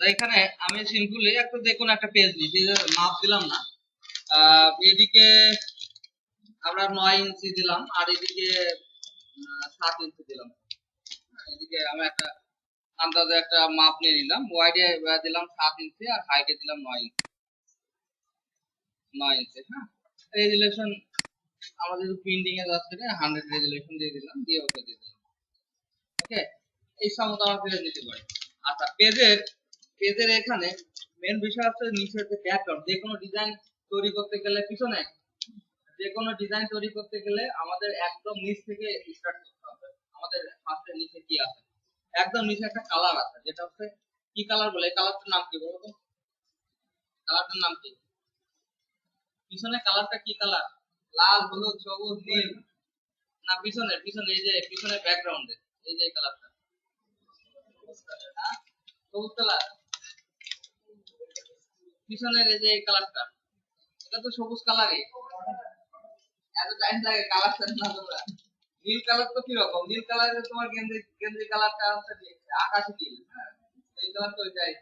তো এখানে আমি সিম্পলি একটা দেখুন একটা পেজ নিই, পেজের মাপ দিলাম না, এদিকে আমরা 9 ইঞ্চি দিলাম আর এদিকে 7 ইঞ্চি দিলাম। এদিকে আমি একটা আন্দাজে একটা মাপ নিয়ে নিলাম, ওয়াইডে দিলাম 7 ইঞ্চি আর হাইটে দিলাম 9 ইঞ্চি। 9 ইঞ্চি, হ্যাঁ। রেজুলেশন আমাদের প্রিন্টিং এ যাচ্ছে 100 রেজুলেশন দিয়ে দিলাম, দিয়ে ওকে দিয়ে দিলাম। ওকে, এই সমস্ত আমরা পেজ নিতে পারি। আচ্ছা, পেজের এখানে মেন বিষয় হচ্ছে নিচের যে ব্যাকগ্রাউন্ড, যে কোনো ডিজাইন তৈরি করতে গেলে পিছনে যে কোনো ডিজাইন তৈরি করতে গেলে আমাদের একদম নিচ থেকে স্টার্ট করতে হবে। আমাদের ফার্স্টে নিচে কি আছে, একদম নিচে একটা কালার আছে, যেটা হচ্ছে কি কালার বলে, এই কালারটার নাম কি বলতো? কালারটার নাম কি? পিছনে কালারটা কি কালার? লাল, হলুদ, সবুজ, নীল? না, পিছনে পিছনে এই যে পিছনে ব্যাকগ্রাউন্ডে এই যে কালারটা, হ্যাঁ, সবুজ কালার। পিছনের এই যে কালারটা, এটা তো সবুজ কালারই। এত টাইম লাগে কালারটা না তোমরা? নীল কালার তো কি রকম? নীল কালারে তোমার গেঞ্জি গেঞ্জি কালারটা হচ্ছে আকাশি নীল, হ্যাঁ, নীল কালার তো ওইটাই।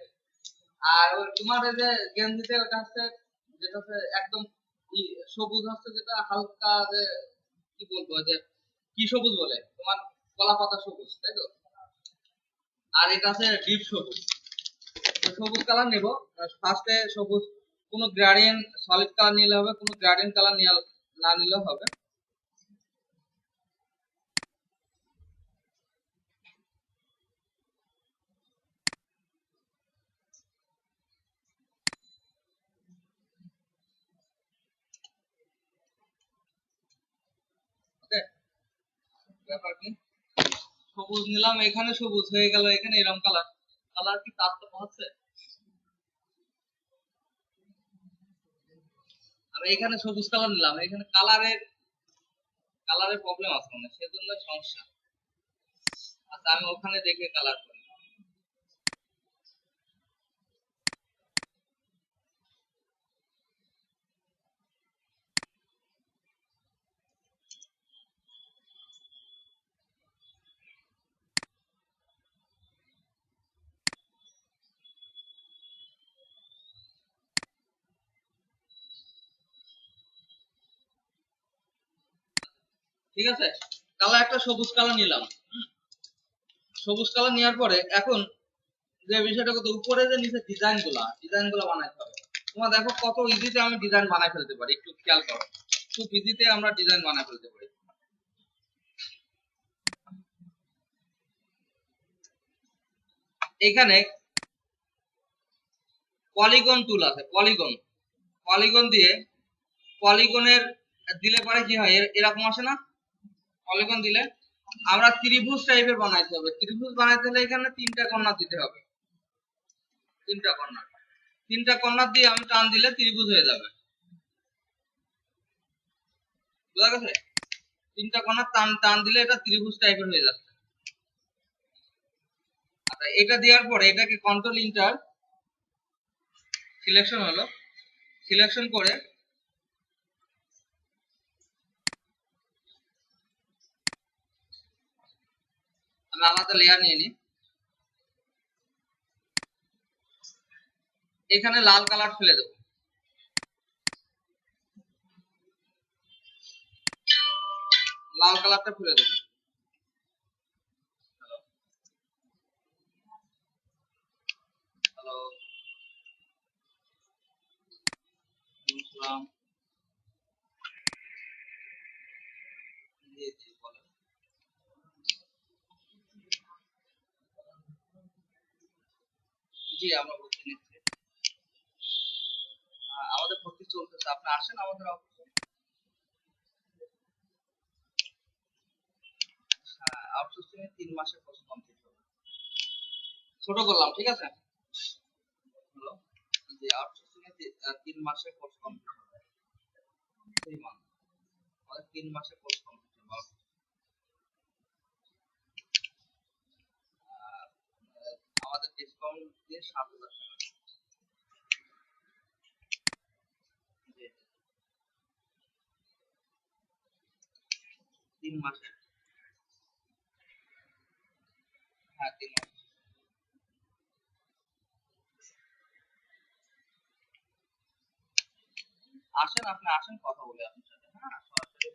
আর ওই তোমার এই যে গেঞ্জিতে ওটা হচ্ছে, যেটা হচ্ছে একদম সবুজ হচ্ছে, যেটা হালকা যে কি বলবো, যে কি সবুজ বলে তোমার, কলা পাতা সবুজ, তাই তো? আর এটা আছে ডিপ সবুজ। সবুজ কালার নেব, ফার্স্টে সবুজ, কোনো গ্রেডিয়েন্ট সলিড কালার নিলে হবে, কোনো গ্রেডিয়েন্ট কালার না নিলেও হবে। ওকে, ব্যাপার কি, সবুজ নিলাম, এখানে সবুজ হয়ে গেল, এখানে এরকম কালার, কালার কি তারতম্য হচ্ছে? আর এখানে সবুজ কালার নিলাম, এখানে কালারের প্রবলেম আছে, মানে সেজন্য সমস্যা। আচ্ছা, আমি ওখানে দেখে কালার করি। ঠিক আছে, কালার একটা সবুজ কালার নিলাম। সবুজ কালার নেওয়ার পরে এখন যে বিষয়টা কত, উপরে যে নিচে ডিজাইন গুলা বানাইতে হবে। তোমার দেখো কত ইজিতে আমি ডিজাইন বানাই ফেলতে পারি, একটু খেয়াল করো, খুব ইজিতে আমরা ডিজাইন বানাই ফেলতে পারি। এখানে পলিগন টুল আছে, পলিগন দিয়ে, পলিগনের দিলে পরে কি হয়, এরকম আসে না? পলিগন দিলে আমরা ত্রিভুজ টাইপের বানাইতে হবে। ত্রিভুজ বানাইতে হলে এখানে 3টা কর্নার দিতে হবে, 3টা কর্নার দিয়ে আমি টান দিলে ত্রিভুজ হয়ে যাবে। বুঝা গেছে? 3টা কর্নার টান টান দিলে এটা ত্রিভুজ টাইপের হয়ে যাচ্ছে। আচ্ছা, এটা দেওয়ার পরে এটাকে কন্ট্রোল ইন্টার সিলেকশন হলো, সিলেকশন করে আমি আলাদা লেয়ার নিয়ে নিই। এখানে লাল কালার ফেলে দেবো, লাল কালারটা ফেলে দেবো। হ্যালো, বুঝলাম। জি জি, বলেন। জি, আমরা ভর্তি নিচ্ছি, আমাদের ভর্তি চলতেছে, আপনি আসেন আমাদের অফিসে। আউটসোর্সিং এ 3 মাসের কোর্স কমপ্লিট হবে। ছোট করলাম, ঠিক আছে? হ্যালো, জি, আউটসোর্সিং এ 3 মাসের কোর্স কমপ্লিট হবে, 3 মাস, আমাদের 3 মাসের কোর্স কমপ্লিট হবে। আমাদের ডিসকাউন্ট দিয়ে 7,000 টাকা। জি, 3 মাসে, হ্যাঁ 3 মাস। আসেন, আপনি আসেন, কথা বলে আপনার সাথে। হ্যাঁ, সরাসরি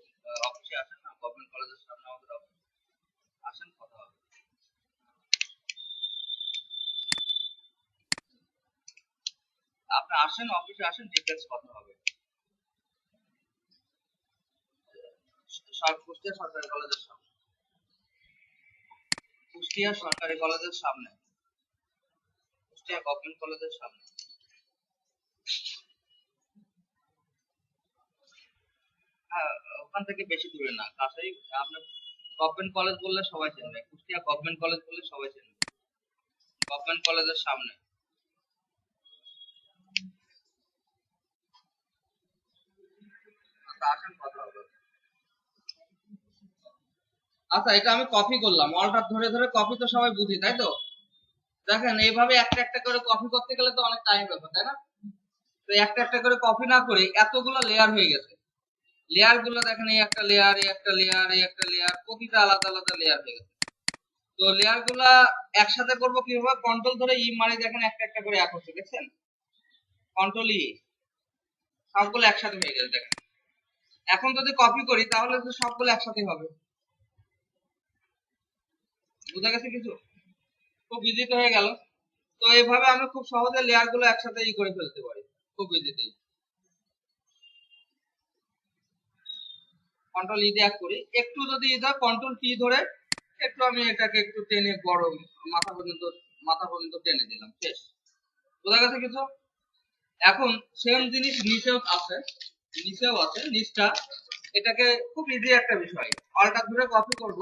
অফিসে আসেন না, গভর্নমেন্ট কলেজের সামনে আমাদের অফিস। আসেন, কথা হবে। আপনি আসেন, অফিসে আসেন, ডিটেলস কথা হবে। কুষ্টিয়া সরকারি কলেজের সামনে। কুষ্টিয়া সরকারি কলেজের সামনে। কুষ্টিয়া গভর্নমেন্ট কলেজের সামনে। হ্যাঁ, ওখান থেকে বেশি দূরে না, কাছেই। আপনি গভর্নমেন্ট কলেজ বললে সবাই চিনবে, কুষ্টিয়া গভর্নমেন্ট কলেজ বললে সবাই চিনবে। গভর্নমেন্ট কলেজের সামনে। আচ্ছা, আসেন, কথা হবে। আচ্ছা, এটা আমি কপি করলাম, অলটার ধরে ধরে কপি তো সবাই বুঝি, তাই তো? দেখেন, এইভাবে একটা একটা করে কপি করতে গেলে তো অনেক টাইম ব্যাপার, তাই না? তো একটা একটা করে কপি না করে এতগুলো লেয়ার হয়ে গেছে। লেয়ার গুলো দেখেন, এই একটা লেয়ার, এই একটা লেয়ার, এই একটা লেয়ার, প্রতিটা আলাদা আলাদা লেয়ার হয়ে গেছে। তো লেয়ার গুলা একসাথে করবো কিভাবে? কন্ট্রোল ধরে ই মারি, দেখেন একটা একটা করে এক হচ্ছে, দেখছেন? কন্ট্রোল ই, সবগুলো একসাথে হয়ে গেছে, দেখেন। এখন যদি কপি করি তাহলে তো সবগুলো একসাথে হবে। বুঝা গেছে কিছু? খুব ইজিতে হয়ে গেল। তো এইভাবে আমি খুব সহজে লেয়ার গুলো একসাথে ই করে ফেলতে পারি, খুব ইজিতেই। কন্ট্রোল ই দিয়ে করি, একটু যদি ই ধর কন্ট্রোল টি ধরে একটু আমি এটাকে একটু টেনে বড় মাথা পর্যন্ত, মাথা পর্যন্ত টেনে দিলাম, শেষ। বোঝা গেছে কিছু? এখন সেম জিনিস নিচেও আছে, নিচেও আছে, নিচটা এটাকে খুব ইজি একটা বিষয়। অলটা ধরে কপি করব,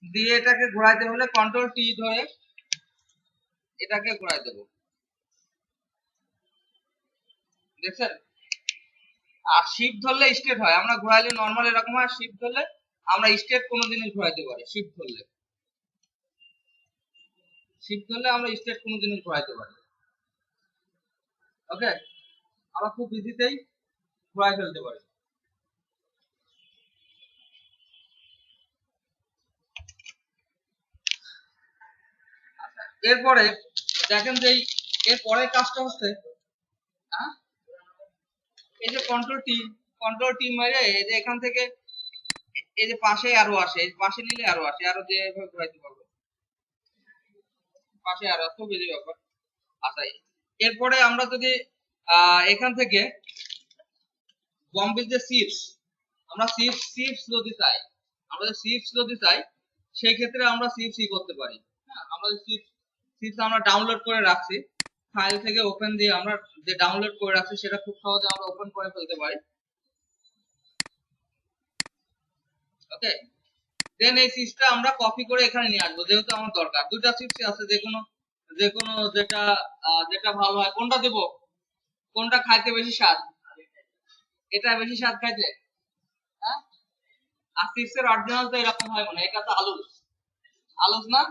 দিয়ে এটাকে ঘোরাইতে হলে কন্ট্রোল টি ধরে এটাকে ঘোরাই দেব, দেখছেন? আর শিফট ধরলে স্ট্রেট হয়, আমরা ঘোরাইলে নরমাল এরকম হয়, শিফট ধরলে আমরা স্ট্রেট কোনো জিনিস ঘোরাইতে পারি। শিফট ধরলে, শিফট ধরলে আমরা স্ট্রেট কোনো জিনিস ঘোরাইতে পারি। ওকে, আমরা খুব ইজিতেই ঘোরাই ফেলতে পারি। এরপরে দেখেন যে এর পরের কাজটা হচ্ছে, এই যে কন্ট্রোল টি মেরে এই যে এখান থেকে এই যে পাশে আরো আসে, পাশে নিলে আরো আসে, আরো যে এভাবে ঘোরাইতে পারবো, পাশে আরো, খুব ইজি ব্যাপার। আচ্ছা, এরপরে আমরা যদি এখান থেকে বম্বে যে চিপস, আমরা চিপস যদি চাই, আমরা চিপস যদি চাই, সেই ক্ষেত্রে আমরা চিপস ই করতে পারি। হ্যাঁ, আমরা চিপস চিপস আমরা ডাউনলোড করে রাখছি, ফাইল থেকে ওপেন দিয়ে আমরা যে ডাউনলোড করে রাখছি সেটা খুব সহজে আমরা ওপেন করে ফেলতে পারি। ওকে, দেন এই চিপসটা আমরা কপি করে এখানে নিয়ে আসবো, যেহেতু আমার দরকার। দুটা চিপস আছে, যে কোনো যেটা যেটা ভালো হয়। কোনটা দেব? কোনটা খাইতে বেশি স্বাদ? এটা বেশি স্বাদ খাইতে? হ্যাঁ, আর চিপসের অরিজিনাল তো এরকম হয় মনে হয়, এটা তো আলুস, আলুস না?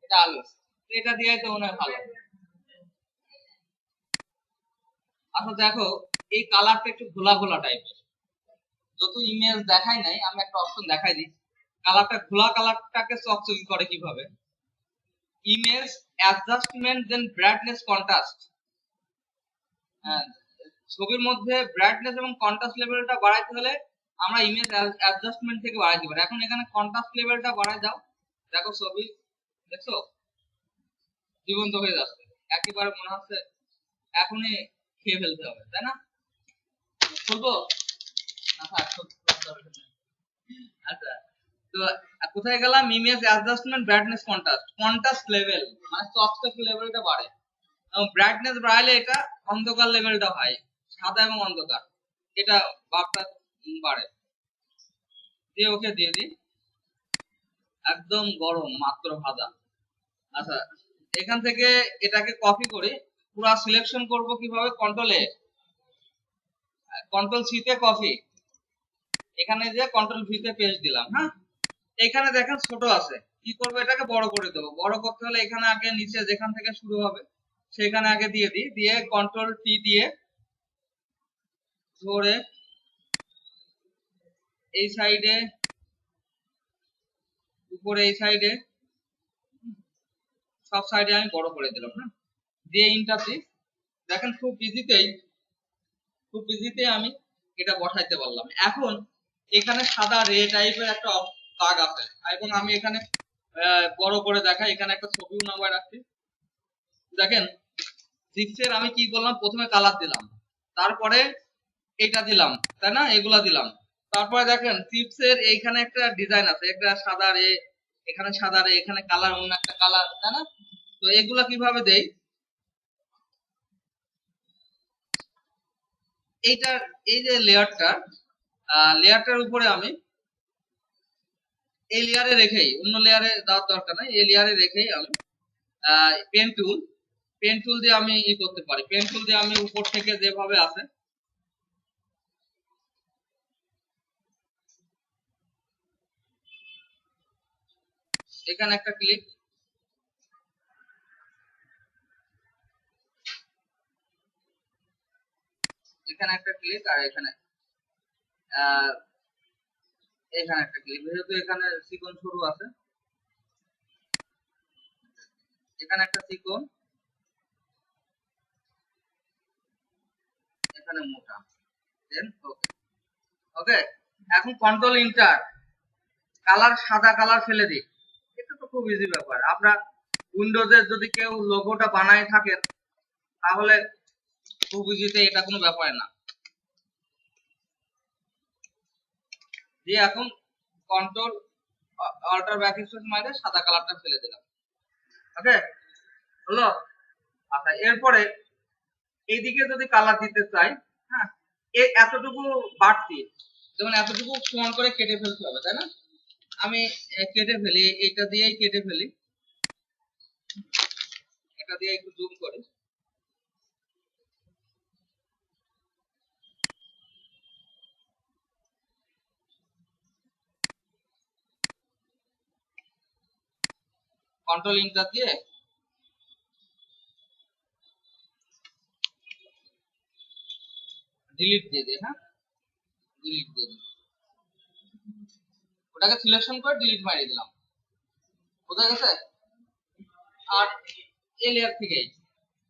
এটা আলুস, এটা দিয়ে তো মনে হয় ভালো। আচ্ছা দেখো, এই কালারটা একটু ঘোলা ঘোলা টাইপের, যত ইমেজ দেখাই নাই, আমি একটা অপশন দেখাই দিই। কালারটা ঘোলা, কালারটাকে চকচকে করে কিভাবে? ইমেজ অ্যাডজাস্টমেন্ট, দেন ব্রাইটনেস, কন্ট্রাস্ট। ছবির মধ্যে ব্রাইটনেস এবং কন্ট্রাস্ট লেভেলটা বাড়াইতে হলে আমরা ইমেজ অ্যাডজাস্টমেন্ট থেকে বাড়াইতে পারি। এখন এখানে কন্ট্রাস্ট লেভেলটা বাড়াই দাও, দেখো ছবি, দেখছো জীবন্ত হয়ে যাচ্ছে, একেবারে মনে হচ্ছে এখনই খেয়ে ফেলতে হবে, তাই না? খুলবো না, থাক, আচ্ছা, তো কোথায় গেলাম? Image adjustment, brightness, contrast level, মানে চকচকে লেভেলটা বাড়ে, এবং ব্রাইটনেস বাড়ালে এটা অন্ধকার লেভেলটা হয়, সাদা এবং অন্ধকার, এটা বার্তা বাড়ে। দিয়ে ওকে দিয়ে দিই, একদম গরম, মাত্র ভাজা। আচ্ছা, এখান থেকে এটাকে কপি করে পুরো সিলেকশন করব কিভাবে? কন্ট্রোল সি তে কপি, এখানে যে কন্ট্রোল ভি তে পেস্ট দিলাম। হ্যাঁ, এখানে দেখেন ছোট আছে, কি করব? এটাকে বড় করে দেবো। বড় করতে হলে এখানে আগে নিচে যেখান থেকে শুরু হবে সেখানে আগে দিয়ে দিই, দিয়ে কন্ট্রোল টি দিয়ে ধরে এই সাইডে, উপরে এই সাইডে, সব সাইডে আমি বড় করে দিলাম। হ্যাঁ, দিয়ে ইন্টার দিই, দেখেন খুব ইজিতে আমি এটা বসাইতে পারলাম। এখন এখানে সাদা রে টাইপের একটা দাগ আছে, এবং আমি এখানে বড় করে দেখাই, এখানে একটা ছবিও নামায় রাখছি। দেখেন 6 এর আমি কি করলাম, প্রথমে কালার দিলাম, তারপরে এটা দিলাম, তাই না, এগুলা দিলাম। তারপরে দেখেন চিপস এর এইখানে একটা ডিজাইন আছে, একটা সাদা রে, এখানে সাদা রে, এখানে কালার, অন্য একটা কালার, তাই না। তো এগুলা কিভাবে দেই, এইটার এই যে লেয়ারটার উপরে আমি এই লেয়ারে রেখেই, অন্য লেয়ারে দেওয়ার দরকার নাই, এই লেয়ারে রেখেই আমি পেন টুল দিয়ে আমি করতে পারি। পেন টুল দিয়ে আমি উপর থেকে যেভাবে আছে, এখানে একটা ক্লিক, এখানে একটা ক্লিক, আর এখানে এখানে একটা ক্লিক, যেহেতু এখানে চিকন শুরু আছে, এখানে একটা চিকন, এখানে মোটা, দেন ওকে। ওকে, এখন কন্ট্রোল ইন্টার, কালার, সাদা কালার ফেলে দিই। এটা তো খুব ইজি ব্যাপার। আপনার উইন্ডোজের যদি কেউ লোগোটা বানায় থাকেন, তাহলে খুব ইজিতে, এটা কোনো ব্যাপার না। দিয়ে এখন কন্ট্রোল অল্টার ব্যাকস্পেস মাইরে সাদা কালারটা ফেলে দিলাম। ওকে, হলো। আচ্ছা, এরপরে এইদিকে যদি কালার দিতে চাই, হ্যাঁ, এতটুকু বাড়তি, যেমন এতটুকু সমান করে কেটে ফেলতে হবে, তাই না। আমি কেটে ফেলি, এটা দিয়েই কেটে ফেলি, এটা দিয়ে একটু জুম করি। কন্ট্রোল ইন্টার দিয়ে ডিলিট দিয়ে দিই, হ্যাঁ, ডিলিট দিয়ে দিই, ওটাকে সিলেকশন করে ডিলিট মারিয়ে দিলাম। বোঝা গেছে। আর এই লেয়ার থেকেই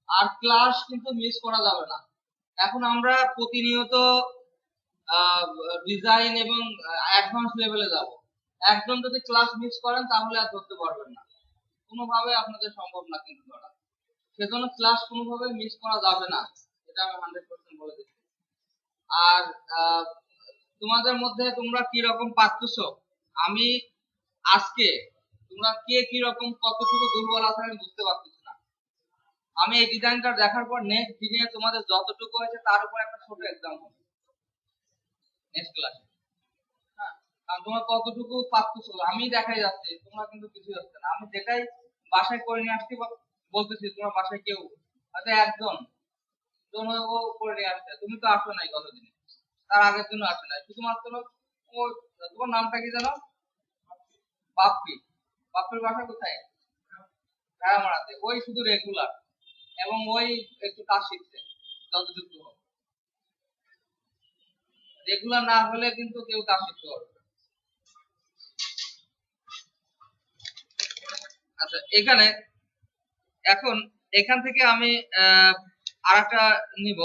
আর ক্লাস কিন্তু মিস করা যাবে না। এখন আমরা প্রতিনিয়ত ডিজাইন এবং অ্যাডভান্স লেভেলে যাব। একদম যদি ক্লাস মিস করেন তাহলে আর ধরতে পারবেন না, কোনোভাবে আপনাদের সম্ভব না কিন্তু ধরা। সেজন্য ক্লাস কোনোভাবে মিস করা যাবে না, এটা আমি 100% বলে দিচ্ছি। আর তোমাদের মধ্যে তোমরা কি রকম পাচ্ছ, আমি আজকে তোমরা কে কি রকম কতটুকু দুর্বল আছে আমি বুঝতে পারতেছি না। আমি এই ডিজাইনটা দেখার পর নেক্সট দিনে তোমাদের যতটুকু হয়েছে তার উপর একটা ছোট এক্সাম হবে নেক্সট ক্লাসে। হ্যাঁ, কারণ তোমরা কতটুকু পাচ্ছ আমি দেখাই যাচ্ছে, তোমরা কিন্তু কিছুই হচ্ছে না। আমি যেটাই বাসায় করে নিয়ে আসছি বলতেছি, তোমার বাসায় কেউ হয়তো একজন তোমার ও করে নিয়ে আসছে, তুমি তো আসো নাই কতদিনে, তার আগের জন্য আসে নাই, শুধুমাত্র ও, তোমার নামটা কি জানো, বাপ্পি। বাপ্পির বাসা কোথায়, হ্যাঁ মারাতে, ওই শুধু রেগুলার, এবং ওই একটু কাজ শিখছে যতটুকু হবে। রেগুলার না হলে কিন্তু কেউ কাজ শিখতে পারবে না। আচ্ছা, এখানে এখন এখান থেকে আমি আরেকটা নিব।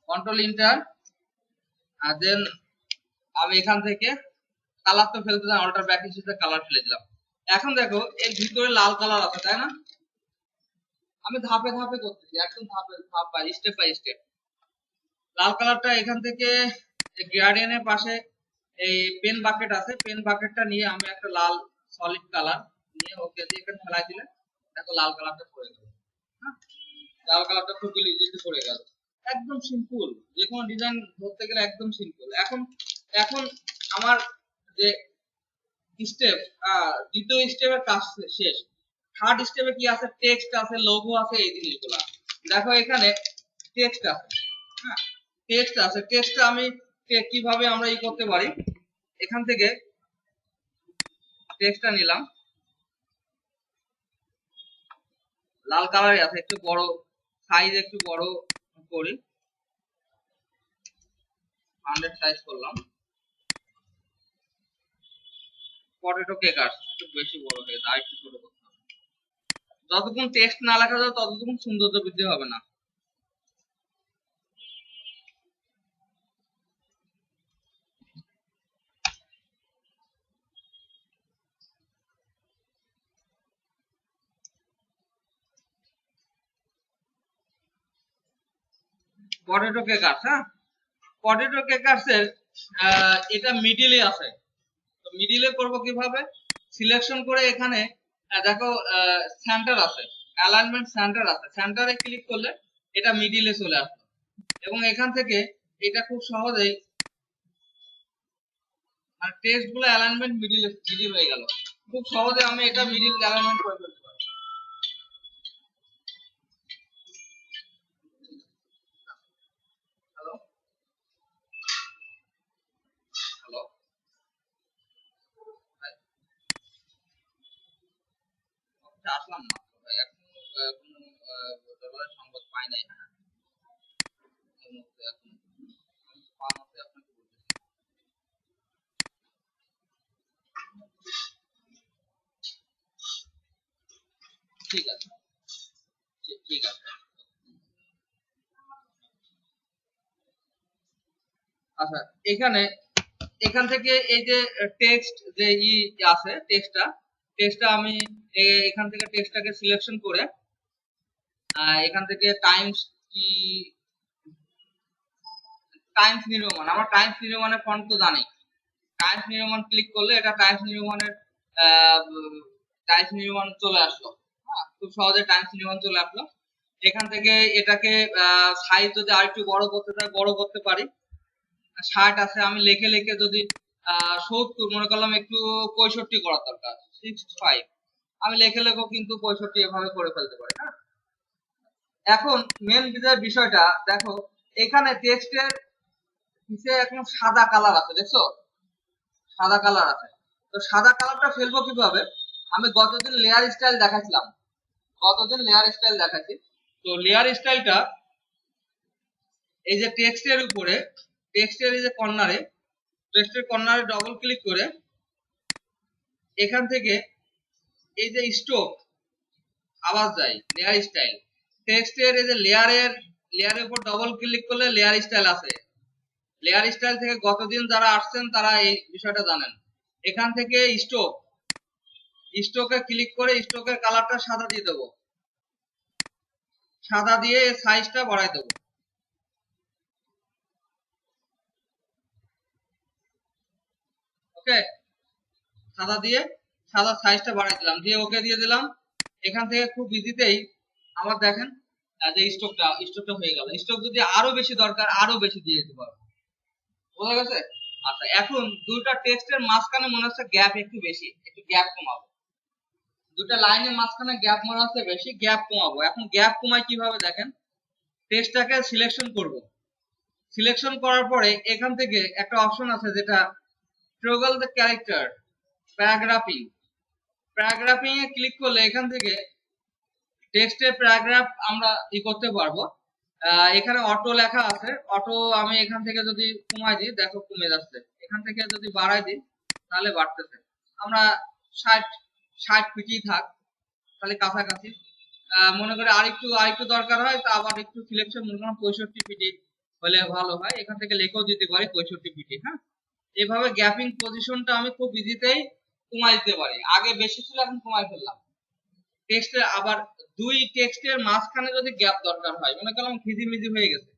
কন্ট্রোল ইন্টার, আর দেন আমি এখান থেকে কালার তো ফেলতে দিলাম, অল্টার ব্যাক হিসেবে কালার ফেলে দিলাম। এখন দেখো এর ভিতরে লাল কালার আছে, তাই না। আমি ধাপে ধাপে করতেছি, একদম ধাপ বাই স্টেপ। লাল কালারটা এখান থেকে গ্রেডিয়েন্টের পাশে এই পেন বাকেট আছে, পেন বাকেটটা নিয়ে আমি একটা লাল সলিড কালার নিয়ে ওকে দিয়ে এখানে ফেলাই দিলে দেখো লাল কালারটা পড়ে গেল। হ্যাঁ, লাল কালারটা খুব ইজিলি পড়ে গেল। একদম সিম্পল, যে কোনো ডিজাইন ধরতে গেলে একদম সিম্পল। এখন এখন আমার যে স্টেপ, দ্বিতীয় স্টেপের কাজ শেষ। থার্ড স্টেপে কি আছে, টেক্সট আছে, লোগো আছে, এই জিনিসগুলা দেখো। এখানে টেক্সট আছে, হ্যাঁ টেক্সট আছে। টেক্সট আমি কিভাবে আমরা ই করতে পারি, এখান থেকে টেক্সটটা নিলাম, লাল কালারে আছে, একটু বড় সাইজ, একটু বড় করি, 100 সাইজ করলাম। পটেটো কেকার্স একটু বেশি বড় হয়ে যায়, একটু ছোট করতে হবে। যতক্ষণ টেক্সট না লেখা যাবে ততক্ষণ সৌন্দর্য বৃদ্ধি হবে না। পটেটো কেকার্স, হ্যাঁ পটেটো কেকার্স এর এটা মিডিলে আছে, তো মিডিলে করব কিভাবে, সিলেকশন করে এখানে দেখো সেন্টার আছে, অ্যালাইনমেন্ট সেন্টার আছে, সেন্টারে ক্লিক করলে এটা মিডিলে চলে আসবে এবং এখান থেকে এটা খুব সহজেই মানে টেক্সট গুলো অ্যালাইনমেন্ট মিডিল হয়ে গেল, খুব সহজে আমি এটা মিডিল অ্যালাইনমেন্ট করে ফেলতে পারি। হ্যালো হ্যালো আসলাম না ভাই, এখন কোনো দরবারের সংবাদ পাই নাই, হ্যাঁ এই মুহূর্তে এখন পাওয়ার মধ্যে আপনাকে বলতেছি। ঠিক আছে, ঠিক আছে। আচ্ছা এখানে এখান থেকে এই যে টেক্সট যে ই আছে, টেক্সটটা আমি এখান থেকে টেক্সটটাকে সিলেকশন করে এখান থেকে টাইমস কি টাইমস নির্মাণ, আমরা টাইমস নির্মাণের ফন্ট তো জানি, টাইমস নির্মাণ ক্লিক করলে এটা টাইমস নির্মাণ চলে আসলো, হ্যাঁ খুব সহজে টাইমস নির্মাণ চলে আসলো। এখান থেকে এটাকে সাইজ যদি আরেকটু বড় করতে চাই বড় করতে পারি, 60 আছে, আমি লেখে লেখে যদি 70 মনে করলাম, একটু 65 করার দরকার, 65 আমি লেখে লেখেও কিন্তু 65 এভাবে করে ফেলতে পারি, হ্যাঁ। এখন মেন বিষয়টা দেখো, এখানে টেক্সটের নিচে এখন সাদা কালার আছে, দেখছো সাদা কালার আছে, তো সাদা কালারটা ফেলবো কিভাবে, আমি গতদিন লেয়ার স্টাইল দেখাচ্ছিলাম, তো লেয়ার স্টাইলটা এই যে টেক্সটের উপরে, টেক্সটের এই যে কর্নারে ডবল ক্লিক করে এখান থেকে এই যে স্টোক আওয়াজ যায় লেয়ার স্টাইল, টেক্সটের এই যে লেয়ারের উপর ডবল ক্লিক করলে লেয়ার স্টাইল আছে, লেয়ার স্টাইল থেকে গতদিন যারা আসছেন তারা এই বিষয়টা জানেন। এখান থেকে স্টোকে ক্লিক করে স্টোকের কালারটা সাদা দিয়ে দেবো, সাদা দিয়ে সাইজটা বাড়াই দেবো, ওকে সাদা দিয়ে সাদা সাইজটা বাড়াই দিলাম, দিয়ে ওকে দিয়ে দিলাম। এখান থেকে খুব ইজিতেই আমার দেখেন যে স্টোকটা হয়ে গেল। স্টোক যদি আরো বেশি দরকার আরো বেশি দিয়ে দিতে পারবো, বোঝা গেছে। আচ্ছা এখন দুইটা টেক্সটের মাঝখানে মনে হচ্ছে গ্যাপ একটু বেশি, একটু গ্যাপ কমাবো, দুটা লাইনের মাঝখানে গ্যাপ মনে হচ্ছে বেশি, গ্যাপ কমাবো। এখন গ্যাপ কমাই কিভাবে দেখেন, টেক্সটটাকে সিলেকশন করব, সিলেকশন করার পরে এখান থেকে একটা অপশন আছে যেটা টগল দ্য ক্যারেক্টার প্যারাগ্রাফিং এ ক্লিক করলে এখান থেকে টেক্সটের প্যারাগ্রাফ আমরা ই করতে পারবো। এখানে অটো লেখা আছে, অটো আমি এখান থেকে যদি কমাই দিই দেখো কমে যাচ্ছে, এখান থেকে যদি বাড়াই দিই তাহলে বাড়তেছে। আমরা 60 ফিটই থাক তাহলে কাছাকাছি, মনে করি আরেকটু দরকার হয় তা আবার একটু সিলেকশন মনে করেন 65 ফিটে হলে ভালো হয়, এখান থেকে লেখেও দিতে পারি 65 ফিটে, হ্যাঁ। এভাবে গ্যাপিং পজিশনটা আমি খুব ইজিতেই কমাই দিতে পারি, আগে বেশি ছিল এখন কমাই ফেললাম। টেক্সটের আবার দুই টেক্সটের মাঝখানে যদি গ্যাপ দরকার হয়, মনে করলাম খিজিমিজি হয়ে গেছে,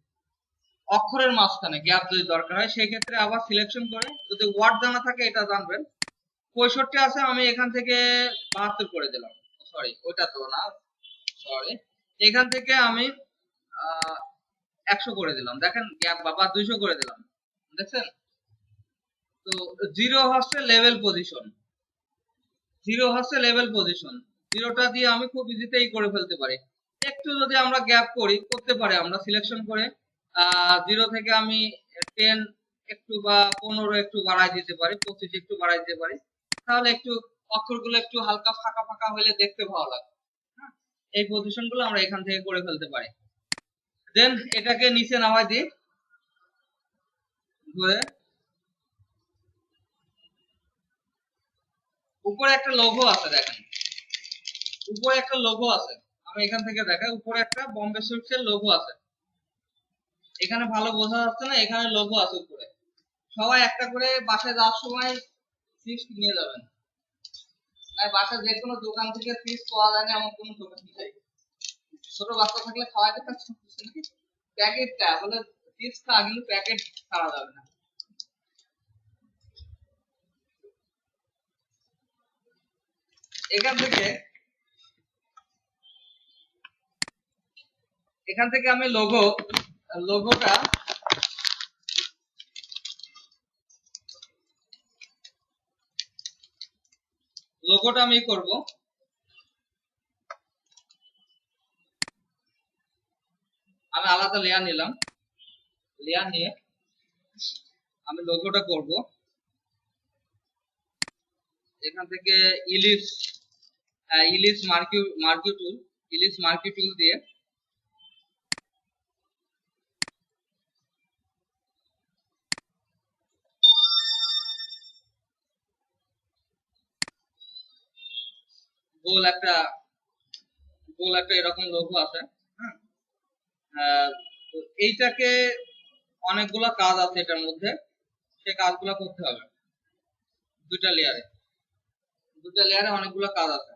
অক্ষরের মাঝখানে গ্যাপ যদি দরকার হয় সেই ক্ষেত্রে আবার সিলেকশন করে, যদি ওয়ার্ড জানা থাকে এটা জানবেন, 65 আছে আমি এখান থেকে 72 করে দিলাম, সরি ওইটা তো না, সরি এখান থেকে আমি 100 করে দিলাম, দেখেন গ্যাপ বা 200 করে দিলাম, দেখছেন। তো জিরো হচ্ছে লেভেল পজিশন, জিরোটা দিয়ে আমি খুব ইজিতেই করে ফেলতে পারি। একটু যদি আমরা গ্যাপ করতে পারি, আমরা সিলেকশন করে 0 থেকে আমি 10 একটু বা 15 একটু বাড়াই দিতে পারি, 25 একটু বাড়াই দিতে পারি, তাহলে একটু অক্ষরগুলো একটু হালকা ফাঁকা ফাঁকা হলে দেখতে ভালো লাগে। হ্যাঁ, এই পজিশন গুলো আমরা এখান থেকে করে ফেলতে পারি। দেন এটাকে নিচে নামাই দিই ধরে। উপরে একটা লোগো আছে দেখেন, উপরে একটা লোগো আছে, আমি এখান থেকে দেখাই, উপরে একটা বম্বে সুইটসের লোগো আছে। এখানে ভালো বোঝা যাচ্ছে না, এখানে লোগো আছে উপরে। সবাই একটা করে বাসায় যাওয়ার সময় চিপস নিয়ে যাবেন, তাই বাসায় যে কোনো দোকান থেকে চিপস পাওয়া যায় না এমন কোনো দোকান নেই। ছোট বাচ্চা থাকলে খাওয়াইতে পারছেন, প্যাকেটটা বলে চিপস খা, কিন্তু প্যাকেট খাওয়া যাবে না। এখান থেকে আমি লোগোটা আমি করব। আমি আলাদা লেয়ার নিলাম, লেয়ার নিয়ে আমি লোগোটা করব। এখান থেকে ইলিশ মার্কি টুল দিয়ে গোল একটা এরকম লোগো আছে। তো এইটাকে অনেকগুলো কাজ আছে এটার মধ্যে, সেই কাজগুলো করতে হবে। দুটা লেয়ারে অনেকগুলো কাজ আছে।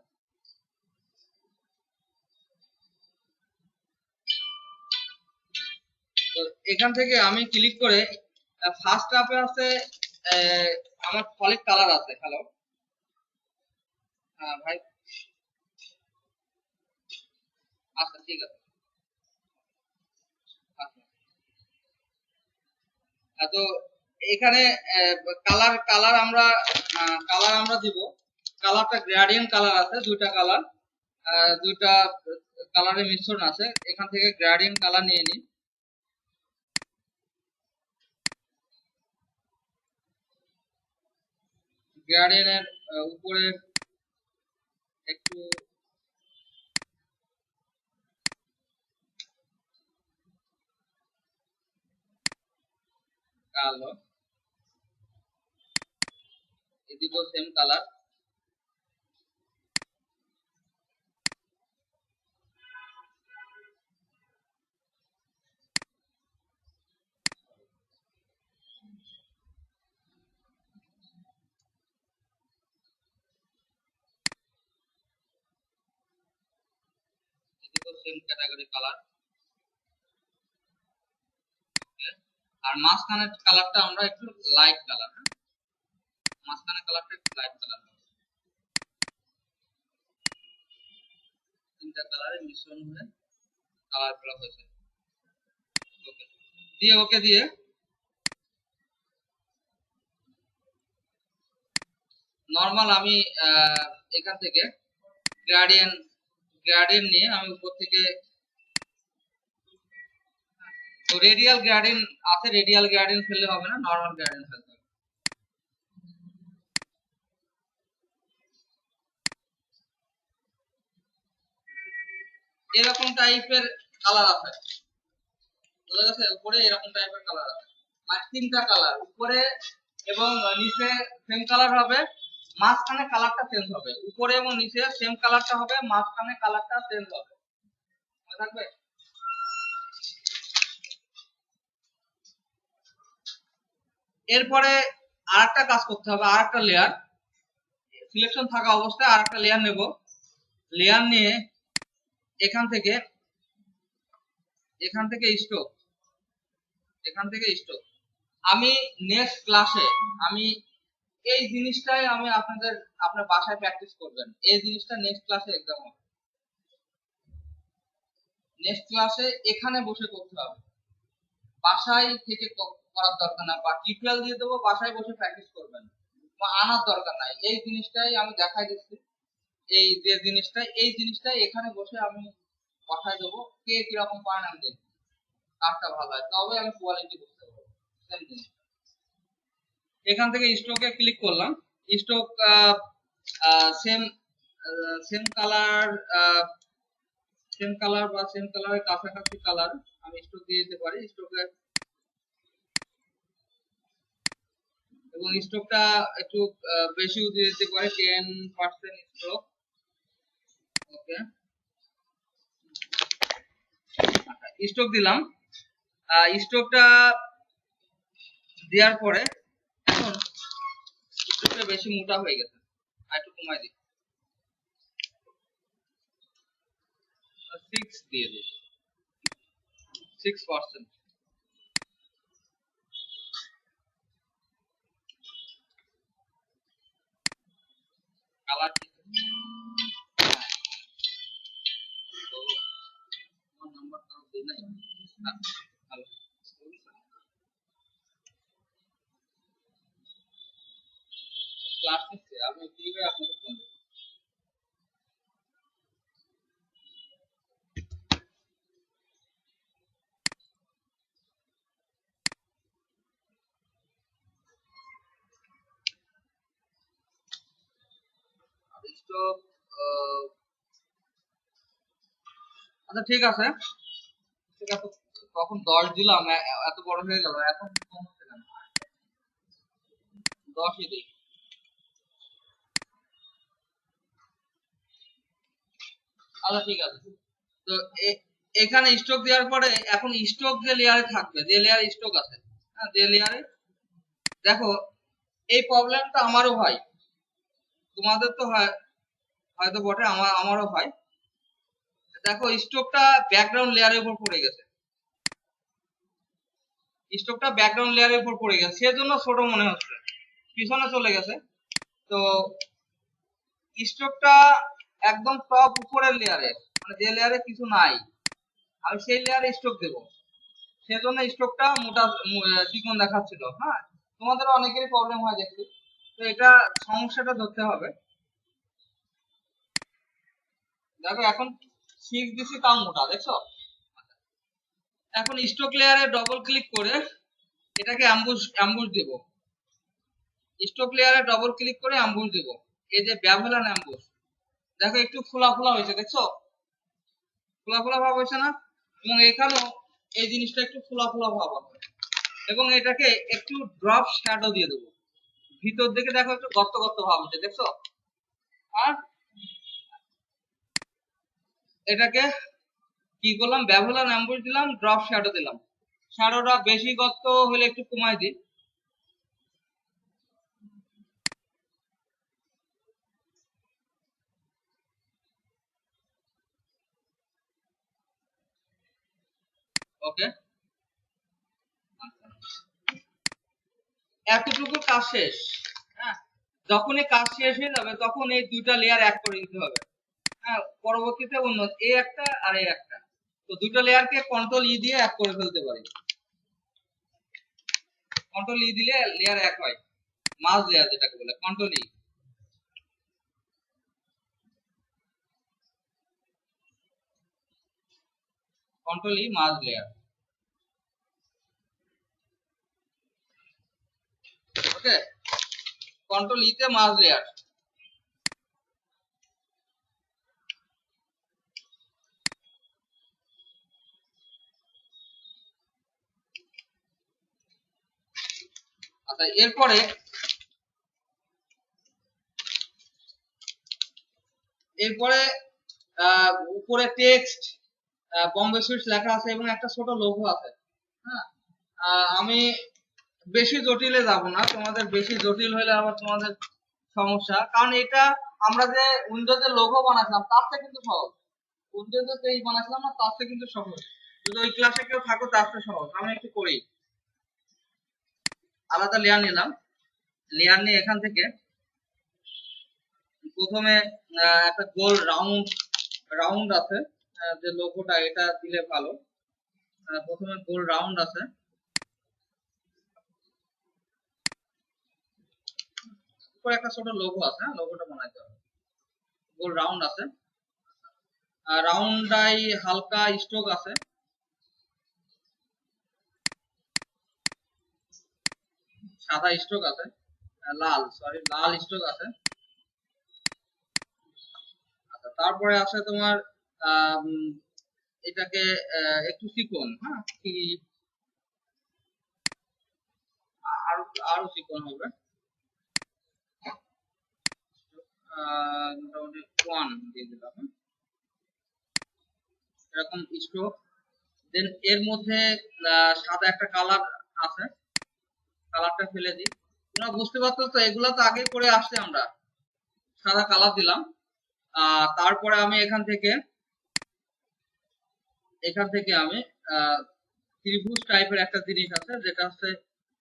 তো এখান থেকে আমি ক্লিক করে ফার্স্ট আপে আছে আমার সলিড কালার আছে। হ্যালো ভাই, আচ্ছা ঠিক আছে। আচ্ছা, তো এখানে কালার আমরা দিব। কালারটা গ্রেডিয়েন্ট কালার আছে, দুইটা কালারের মিশ্রণ আছে। এখান থেকে গ্রেডিয়েন্ট কালার নিয়ে নিন। গ্রেডিয়েন্টের উপরে একটু কালো, এদিকেও সেম কালার। এদিকেও সেম ক্যাটাগরি কালার। আর মাঝখানের কালারটা আমরা একটু লাইট কালার, মাঝখানের কালারটা একটু লাইট কালার। তিনটা কালারের মিশ্রণ হয়ে কালার গুলো হয়েছে। ওকে দিয়ে নরমাল আমি এখান থেকে গ্রেডিয়েন্ট নিয়ে আমি উপর থেকে রেডিয়াল গ্রেডিয়েন্ট আছে, রেডিয়াল গ্রেডিয়েন্ট ফেললে হবে না, নরমাল গ্রেডিয়েন্ট ফেলতে হবে। এরকম টাইপের কালার আছে, বুঝা গেছে? উপরে এরকম টাইপের কালার আছে, আর তিনটা কালার উপরে এবং নিচে সেম কালার হবে, মাঝখানে কালারটা চেঞ্জ হবে। উপরে এবং নিচে সেম কালারটা হবে, মাঝখানে কালারটা চেঞ্জ হবে। মনে থাকবে? এরপরে আরেকটা কাজ করতে হবে, আরেকটা লেয়ার সিলেকশন থাকা অবস্থায় আরেকটা লেয়ার নেব। লেয়ার নিয়ে এখান থেকে স্ট্রোক, আমি নেক্সট ক্লাসে আমি এই জিনিসটাই আমি আপনার বাসায় প্র্যাকটিস করবেন। এই জিনিসটা নেক্সট ক্লাসে এক্সাম হবে, নেক্সট ক্লাসে এখানে বসে করতে হবে, বাসায় থেকে করার দরকার না, বা টিউটোরিয়াল দিয়ে দেবো, বাসায় বসে প্র্যাকটিস করবেন, বা আনার দরকার নাই। এই জিনিসটাই আমি দেখাই দিচ্ছি, এই জিনিসটাই এখানে বসে আমি পাঠাই দেবো, কে কিরকম পারেন আমি দেখবো কাজটা ভালো হয়, তবে আমি কোয়ালিটি বুঝতে পারবো। এখান থেকে স্টকে ক্লিক করলাম, স্টক সেম সেম কালার বা সেম কালারের কাছাকাছি কালার আমি স্টক দিয়ে দিতে পারি স্টকে, এবং স্টকটা একটু বেশিও দিয়ে দিতে পারি 10% স্টক। ওকে, স্টক দিলাম। স্টকটা দেওয়ার পরে এখন স্টকটা বেশি মোটা হয়ে গেছে, আর একটু কমাই দিই, 6 দিয়ে দিই, 6%। কালার নাম্বার দিই নাই, ভালো ক্লাস নিচ্ছে, আমি কিভাবে আপনাকে ফোন দেব। স্টক আচ্ছা ঠিক আছে, ঠিক আছে, তখন 10 দিলাম, এত বড় হয়ে গেল, এখন কম হচ্ছে কেন, 10ই দিই। আচ্ছা ঠিক আছে, তো এখানে স্টক দেওয়ার পরে এখন স্টক যে লেয়ারে থাকবে, যে লেয়ারে স্টক আছে, হ্যাঁ, যে লেয়ারে, দেখো এই প্রবলেমটা আমারও হয়, তোমাদের তো হয় হয়তো বটে, আমারও হয়। দেখো স্টকটা ব্যাকগ্রাউন্ড লেয়ারের উপর পড়ে গেছে, স্টকটা ব্যাকগ্রাউন্ড লেয়ারের উপর পড়ে গেছে, সেজন্য ছোট মনে হচ্ছে, পিছনে চলে গেছে। তো স্টকটা একদম টপ উপরের লেয়ারে, মানে যে লেয়ারে কিছু নাই, আমি সেই লেয়ারে স্টক দেব, সেজন্য স্টকটা মোটা চিকন দেখাচ্ছিল। হ্যাঁ, তোমাদের অনেকেরই প্রবলেম হয় দেখছি, তো এটা সমস্যাটা ধরতে হবে। দেখো এখন 6 দিছি, তাও মোটা, দেখছো। এখন স্টক লেয়ারে ডবল ক্লিক করে এটাকে অ্যাম্বুশ দেব, স্টক লেয়ারে ডবল ক্লিক করে অ্যাম্বুশ দেব, এই যে ব্যাভেলান অ্যাম্বুশ, দেখো একটু ফোলা ফোলা হয়েছে, দেখছো ফোলা ফোলা ভাব হয়েছে না, এবং এখানেও এই জিনিসটা একটু ফোলা ফোলা ভাব হবে, এবং এটাকে একটু ড্রপ শ্যাডো দিয়ে দেবো, ভিতর দিকে দেখো একটু গর্ত গর্ত ভাব হচ্ছে, দেখছো। আর এটাকে কি করলাম, ব্যাভেলান অ্যাম্বুশ দিলাম, ড্রপ শ্যাডো দিলাম, শ্যাডোটা বেশি গর্ত হলে একটু কমাই দিই। ওকে, এতটুকু কাজ শেষ। হ্যাঁ, যখনই কাজ শেষ হয়ে যাবে তখন এই দুইটা লেয়ার এক করে দিতে হবে। হ্যাঁ, পরবর্তীতে অন্য এই একটা আর এই একটা, তো দুটো লেয়ারকে কন্ট্রোল ই দিয়ে এক করে ফেলতে পারি, কন্ট্রোল ই দিলে লেয়ার এক হয়, মার্জ লেয়ার যেটাকে বলে, control E, control E merge layer. Okay, control E তে মার্জ লেয়ার। আচ্ছা এরপরে এরপরে উপরে টেক্সট বম্বে সুইটস লেখা আছে এবং একটা ছোট লোগো আছে। হ্যাঁ, আমি বেশি জটিলে যাব না, তোমাদের বেশি জটিল হলে আবার তোমাদের সমস্যা, কারণ এটা আমরা যে উইন্ডোজে লোগো বানাইছিলাম তার থেকে কিন্তু সহজ, উইন্ডোজে পেজ বানাইছিলাম না তার থেকে কিন্তু সহজ, যদি ওই ক্লাসে কেউ থাকো তার থেকে সহজ। আমি একটু করি, আলাদা লেয়ার নিলাম, লেয়ার নিয়ে এখান থেকে প্রথমে একটা গোল রাউন্ড রাউন্ড আছে, যে লোগোটা এটা দিলে ভালো, প্রথমে গোল রাউন্ড আছে, উপরে একটা ছোট লোগো আছে, হ্যাঁ লোগোটা বানাইতে হবে, গোল রাউন্ড আছে, রাউন্ডাই হালকা স্ট্রোক আছে, সাদা স্ট্রোক আছে, লাল স্ট্রোক আছে। আচ্ছা, তারপরে আছে তোমার এটাকে একটু চিকন, হ্যাঁ কি আরো আরো চিকন হবে, মোটামুটি 1 দিয়ে দিলাম, এরকম স্ট্রোক। দেন এর মধ্যে সাদা একটা কালার আছে, কালারটা ফেলে দিই। তোমরা বুঝতে পারছো তো, এগুলা তো আগে করে আসছে, আমরা সাদা কালার দিলাম। তারপরে আমি এখান থেকে আমি ত্রিভুজ টাইপের একটা জিনিস আছে, যেটা হচ্ছে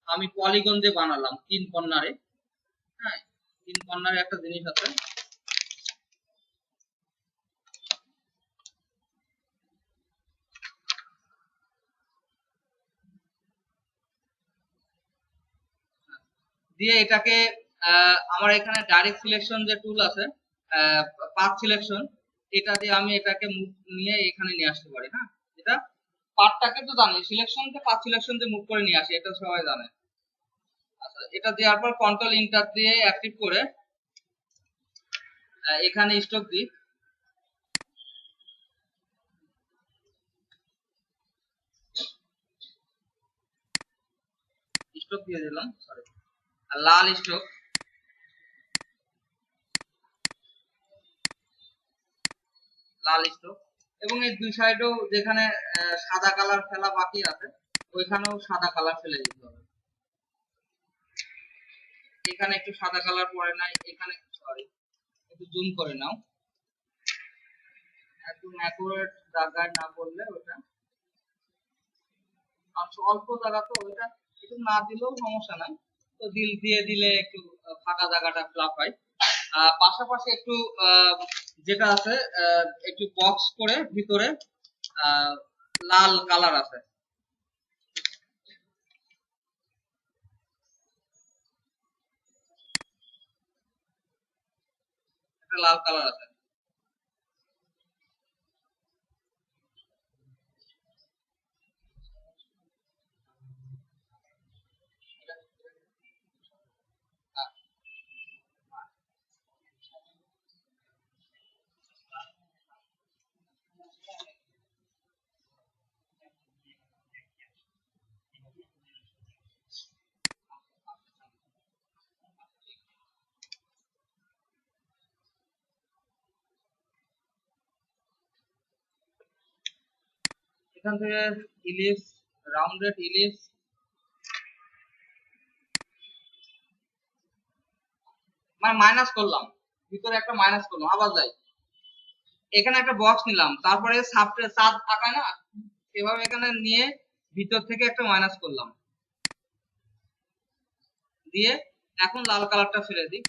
আমি পলিগন দিয়ে বানালাম 3 কর্নারে। হ্যাঁ, 3 কর্নারে একটা জিনিস আছে, দিয়ে এটাকে আমার এখানে ডাইরেক্ট সিলেকশন যে টুল আছে, পাথ সিলেকশন, এটা দিয়ে আমি এটাকে মুভ নিয়ে এখানে নিয়ে আসতে পারি। হ্যাঁ, এটা পাথটাকে তো জানি, সিলেকশন থেকে পাথ সিলেকশন দিয়ে মুভ করে নিয়ে আসি, এটা সবাই জানে। আচ্ছা, এটা দেওয়ার পর কন্ট্রোল ইন্টার দিয়ে অ্যাক্টিভ করে এখানে স্টক দিই, স্টক দিয়ে দিলাম, সরি, লাল স্টক, এবং এই দুই সাইডেও যেখানে সাদা কালার ফেলা বাকি আছে, ওইখানেও সাদা কালার ফেলে দিতে হবে। এখানে একটু সাদা কালার পরে নাই, এখানে সরি একটু জুম করে নাও, একদম অ্যাকুরেট জায়গায় না করলে ওটা অল্প জায়গা, তো ওটা একটু না দিলেও সমস্যা নাই, তো দিয়ে দিলে একটু ফাঁকা জায়গাটা ফ্লাপ হয়। পাশাপাশি একটু যেটা আছে একটু বক্স করে ভিতরে লাল কালার আছে, একটা লাল কালার আছে। এখান থেকে ইলিপস, রাউন্ডেড ইলিপস, মানে মাইনাস করলাম, ভিতরে একটা মাইনাস করলাম, আবার যাই, এখানে একটা বক্স নিলাম, তারপরে চাঁদ আঁকা না, এভাবে এখানে নিয়ে ভিতর থেকে একটা মাইনাস করলাম, দিয়ে এখন লাল কালারটা ফেলে দিই।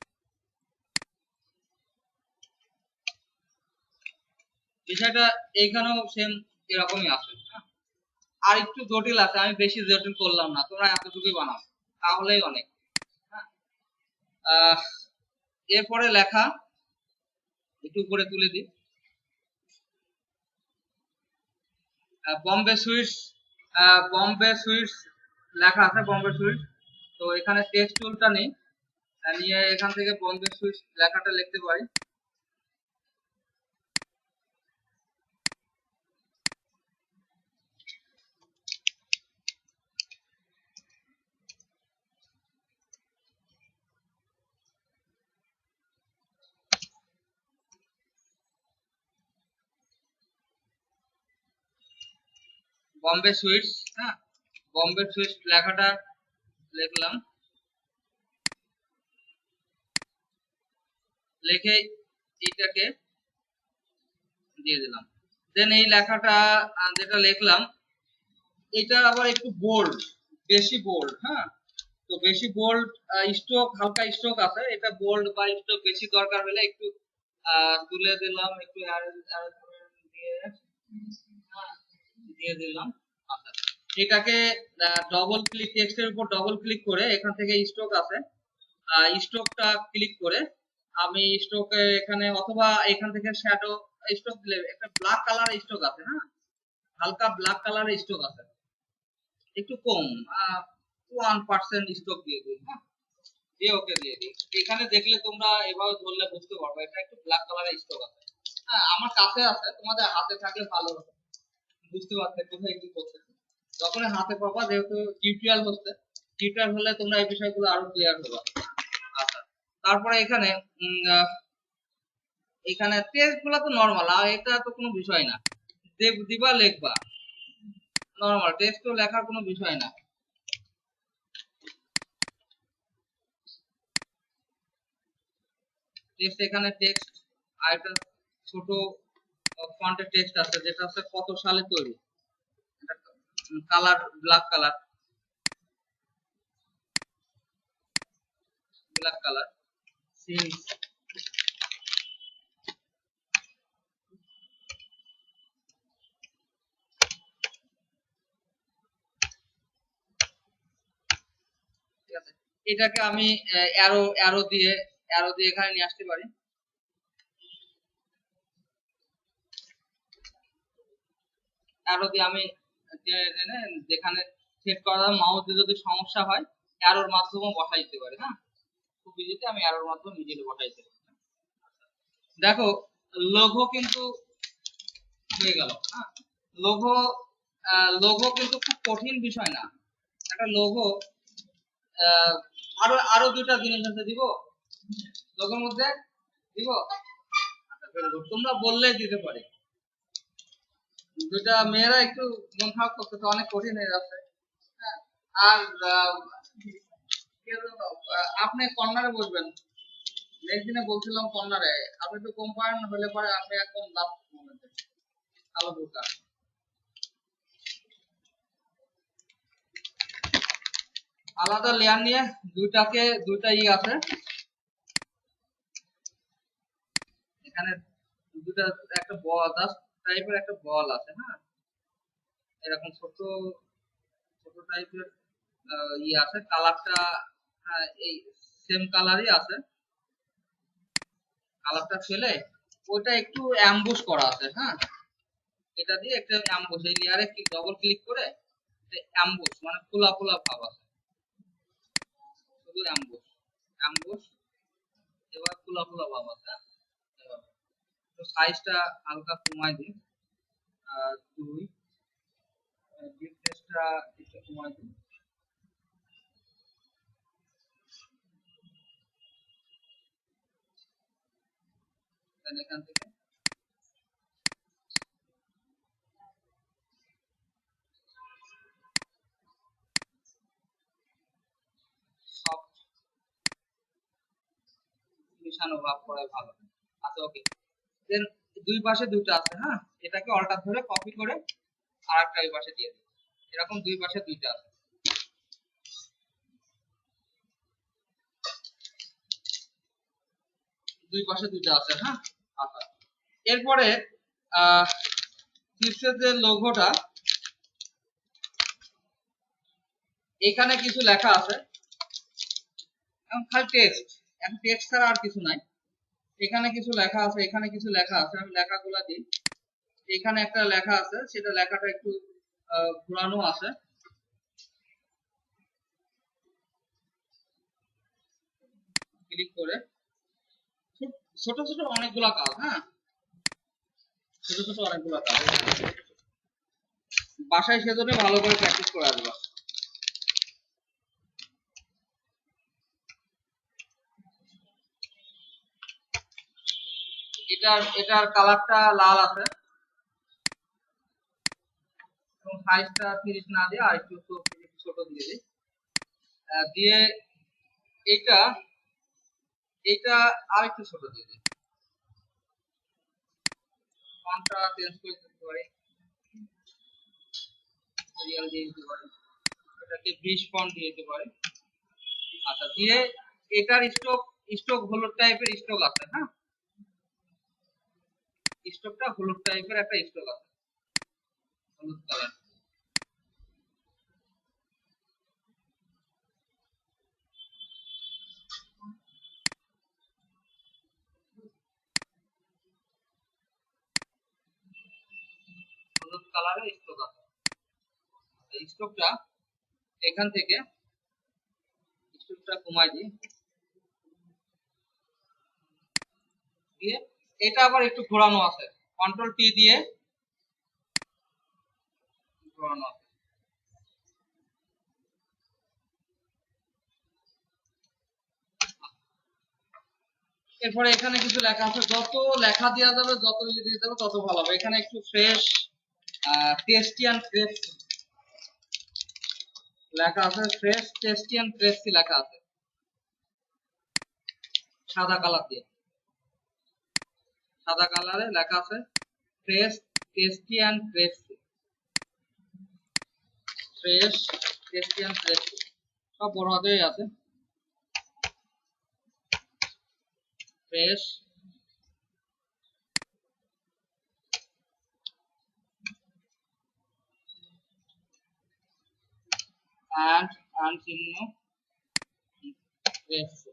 বিষয়টা এইখানেও সেম এরকমই আছে, আর একটু জটিল আছে, আমি বেশি জটিল করলাম না, তোমরা এতটুকুই বানাও তাহলেই অনেক। এরপরে লেখা একটু উপরে তুলে দিই, বম্বে সুইটস, বম্বে সুইটস লেখা আছে, বম্বে সুইটস। তো এখানে টেক্সট টুলটা নেই, নিয়ে এখান থেকে বম্বে সুইটস লেখাটা লিখতে পারি। বম্বে সুইটস, হ্যাঁ, বম্বে সুইটস লেখাটা লিখলাম, লিখে এইটাকে দিয়ে দিলাম। দেন এই লেখাটা যেটা লিখলাম, এটা আবার একটু বোল্ড, বেশি বোল্ড, হ্যাঁ, তো বেশি বোল্ড, স্ট্রোক হালকা স্ট্রোক আছে, এটা বোল্ড বা স্ট্রোক বেশি দরকার হলে একটু তুলে দিলাম, একটু দিয়ে দিলাম। আচ্ছা, এটাকে ডবল ক্লিক, টেক্সটের উপর ডবল ক্লিক করে এখান থেকে স্ট্রোক আছে, স্ট্রোকটা ক্লিক করে আমি স্ট্রোকে এখানে, অথবা এখান থেকে শ্যাডো, স্টক দিলে একটা ব্ল্যাক কালার স্টক আছে, হ্যাঁ হালকা ব্ল্যাক কালারের স্টক আছে, একটু কম 1% স্টক দিয়ে দিই, হ্যাঁ দিয়ে ওকে দিয়ে দিই। এখানে দেখলে তোমরা এভাবে ধরলে বুঝতে পারবে এটা একটু ব্ল্যাক কালারের স্টক আছে। হ্যাঁ আমার কাছে আছে, তোমাদের হাতে থাকলে ভালো হতো, বুঝতে পারতে কোথায় কি করতে। যখন হাতে পাবা, যেহেতু টিউটোরিয়াল হচ্ছে, টিউটোরিয়াল হলে তোমরা এই বিষয়গুলো আরো ক্লিয়ার হবে। আচ্ছা তারপরে এখানে এখানে টেক্সট গুলো তো নরমাল, আর এটা তো কোনো বিষয় না, দিবা লিখবা নরমাল, টেক্সট তো লেখার কোনো বিষয় না। টেক্সট এখানে টেক্সট আর একটা ছোট ফন্টের টেক্সট আছে, যেটা হচ্ছে কত সালে তৈরি, colour black colour, black colour since ঠিক আছে। এটাকে আমি অ্যারো অ্যারো দিয়ে এখানে নিয়ে আসতে পারি। অ্যারো দিয়ে আমি যেখানে সেট করা মাউস দিয়ে যদি সমস্যা হয় অ্যারোর মাধ্যমে বসাই দিতে পারি, হ্যাঁ খুব ইজিতে আমি অ্যারোর মাধ্যমে নিজে বসাই দিতে পারি। দেখো লোগো কিন্তু হয়ে গেল, হ্যাঁ লোগো লোগো কিন্তু খুব কঠিন বিষয় না, একটা লোগো আরো আরো দুটা জিনিস আছে, দিব লোগোর মধ্যে দিব। আচ্ছা তোমরা বললে দিতে পারি। দুটা মেয়েরা একটু মন খারাপ করতেছে, অনেক কঠিন হয়ে যাচ্ছে, হ্যাঁ আর আপনি কর্নারে বসবেন, নেক্সট দিনে বলছিলাম কর্নারে, আপনি একটু কম পারেন হলে পরে আপনি একদম লাভ কালো বোকা। আলাদা লেয়ার নিয়ে দুইটা আছে এখানে, দুটা একটা বল টাইপের একটা বল আছে, হ্যাঁ এরকম ছোট ছোট টাইপের আছে, কালারটা এই সেম কালারই আছে, কালারটা ফেলে ওইটা একটু অ্যাম্বুশ করা আছে, হ্যাঁ এটা দিয়ে একটা অ্যাম্বুশ, এই লেয়ারে ডবল ক্লিক করে অ্যাম্বুশ মানে ফোলা ফোলা ভাব আছে, শুধু অ্যাম্বুশ অ্যাম্বুশ এবার ফোলা ফোলা ভাব আছে, তো সাইজটা হালকা কমাই দিই, 2 ডিফারেন্সটা একটু কমাই দিই, এখান থেকে সফট মিশানো ভাব করা ভালো। আচ্ছা ওকে, দেন দুই পাশে দুটো আছে, হ্যাঁ এটাকে অল্টার ধরে কপি করে আরেকটা এই পাশে দিয়ে দিই, এরকম দুই পাশে দুইটা আছে, দুই পাশে দুইটা আছে, হ্যাঁ আচ্ছা এরপরে শীর্ষের যে লোগোটা, এখানে কিছু লেখা আছে, খালি টেক্সট, এখন টেক্সট ছাড়া আর কিছু নাই, এখানে কিছু লেখা আছে, এখানে কিছু লেখা আছে, আমি লেখাগুলা দিই। এখানে একটা লেখা আছে, সেটা লেখাটা একটু ঘোরানো আছে, ক্লিক করে ছোট ছোট অনেকগুলা কাজ, হ্যাঁ ছোট ছোট অনেকগুলা কাজ, বাসায় সেজন্য ভালো করে প্র্যাকটিস করে আসবা। এটার কালারটা লাল আছে এবং সাইজটা 30 না দিয়ে আর একটু ছোট দিয়ে দিই, দিয়ে এটা এটা আর একটু ছোট দিয়ে দিই, ফন্টটা চেঞ্জ করে দিতে পারি, এরিয়াল দিয়ে দিতে পারি, এটাকে 20 ফন্ট দিয়ে দিতে পারি। আচ্ছা দিয়ে এটার স্ট্রোক হলুদ টাইপের স্ট্রোক আছে, হ্যাঁ স্ট্রোকটা হলুদ টাইপের একটা স্ট্রোক আছে, হলুদ কালার, কালারের স্ট্রোক আছে। এই স্ট্রোকটা এখান থেকে স্ট্রোকটা কমাই দিই, দিয়ে এটা আবার একটু ঘোরানো আছে, কন্ট্রোল টি দিয়ে ঘোরানো আছে। এরপরে এখানে কিছু লেখা আছে, যত লেখা দেওয়া যাবে যত ইয়ে দিয়ে যাবে তত ভালো হবে। এখানে একটু ফ্রেশ টেস্টি অ্যান্ড ক্রেপসি লেখা আছে, ফ্রেশ টেস্টি অ্যান্ড ক্রেপসি লেখা আছে সাদা কালার দিয়ে, সাদা কালারে লেখা আছে fresh tasty and crispy, fresh tasty and crispy সব বড় হাতেই আছে, ফ্রেশ অ্যান্ড চিহ্ন ক্রেপসি।